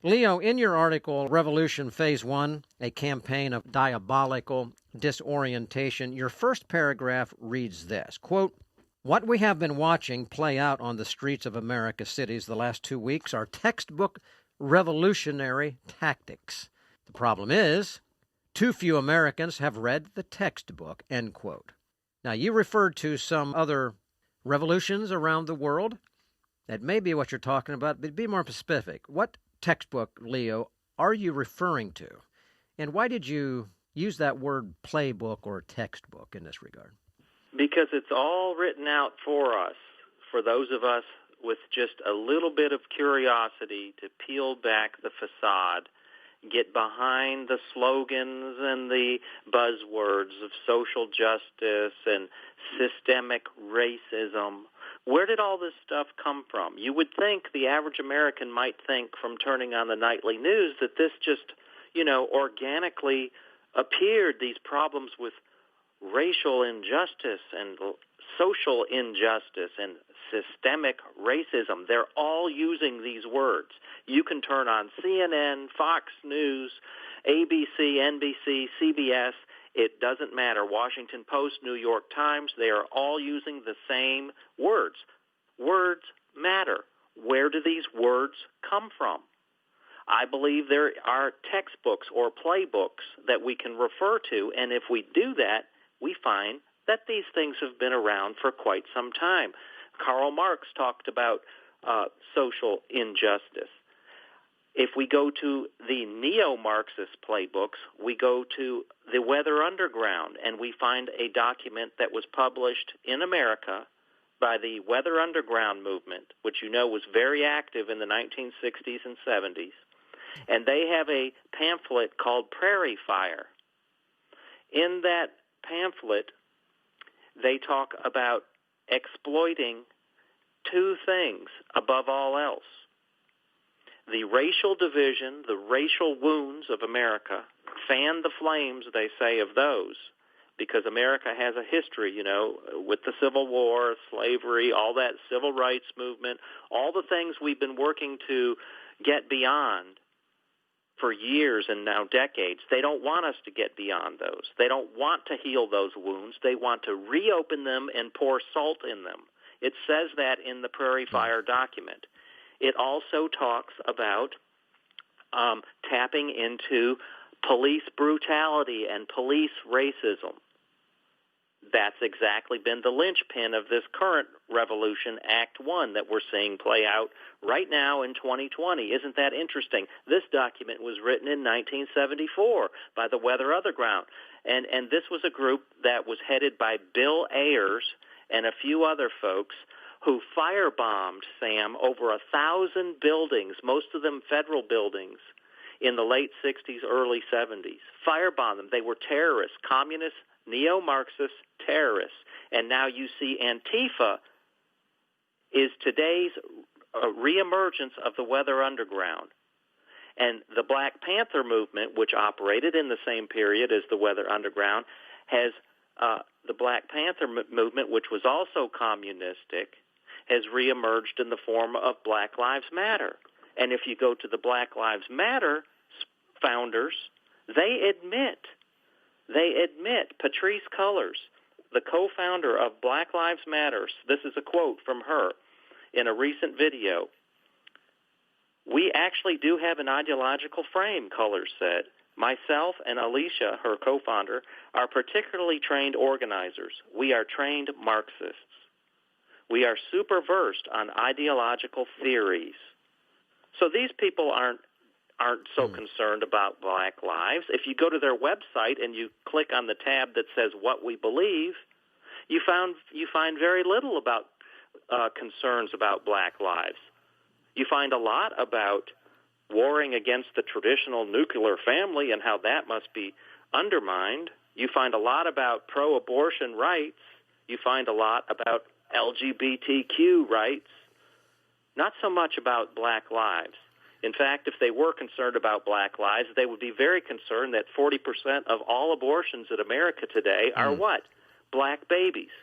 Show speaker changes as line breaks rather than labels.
Leo, in your article, Revolution Phase 1, a campaign of diabolical disorientation, your first paragraph reads this, quote, "What we have been watching play out on the streets of America's cities the last 2 weeks are textbook revolutionary tactics. The problem is, too few Americans have read the textbook," end quote. Now, you referred to some other revolutions around the world. That may be what you're talking about, but be more specific. What textbook, Leo, are you referring to? And why did you use that word playbook or textbook in this regard?
Because it's all written out for us, for those of us with just a little bit of curiosity to peel back the facade, get behind the slogans and the buzzwords of social justice and systemic racism. Where did all this stuff come from? You would think the average American might think from turning on the nightly news that this just, organically appeared, these problems with racial injustice and social injustice and systemic racism. They're all using these words. You can turn on CNN, Fox News, ABC, NBC, CBS. It doesn't matter. Washington Post, New York Times, they are all using the same words. Words matter. Where do these words come from? I believe there are textbooks or playbooks that we can refer to, and if we do that, we find that these things have been around for quite some time. Karl Marx talked about social injustice. If we go to the neo-Marxist playbooks, we go to the Weather Underground, and we find a document that was published in America by the Weather Underground movement, which was very active in the 1960s and 70s. And they have a pamphlet called Prairie Fire. In that pamphlet, they talk about exploiting two things above all else: the racial division, the racial wounds of America. Fan the flames, they say, of those, because America has a history, with the Civil War, slavery, all that civil rights movement, all the things we've been working to get beyond for years and now decades. They don't want us to get beyond those. They don't want to heal those wounds. They want to reopen them and pour salt in them. It says that in the Prairie Fire document. It also talks about tapping into police brutality and police racism. That's exactly been the linchpin of this current revolution, Act 1, that we're seeing play out right now in 2020. Isn't that interesting? This document was written in 1974 by the Weather Underground, and this was a group that was headed by Bill Ayers and a few other folks who firebombed, Sam, over 1,000 buildings, most of them federal buildings, in the late 60s, early 70s. Firebombed them. They were terrorists, communist, neo-Marxist terrorists. And now you see Antifa is today's reemergence of the Weather Underground. And the Black Panther movement, which operated in the same period as the Weather Underground, has the Black Panther movement, which was also communistic, has reemerged in the form of Black Lives Matter. And if you go to the Black Lives Matter founders, they admit, Patrisse Cullors, the co-founder of Black Lives Matter, this is a quote from her in a recent video, "We actually do have an ideological frame," Cullors said. "Myself and Alicia, her co-founder, are particularly trained organizers. We are trained Marxists. We are super versed on ideological theories." So these people aren't so concerned about black lives. If you go to their website and you click on the tab that says "What We Believe," you find very little about concerns about black lives. You find a lot about warring against the traditional nuclear family and how that must be undermined. You find a lot about pro-abortion rights. You find a lot about LGBTQ rights. Not so much about black lives. In fact, if they were concerned about black lives, they would be very concerned that 40% of all abortions in America today are what? Black babies.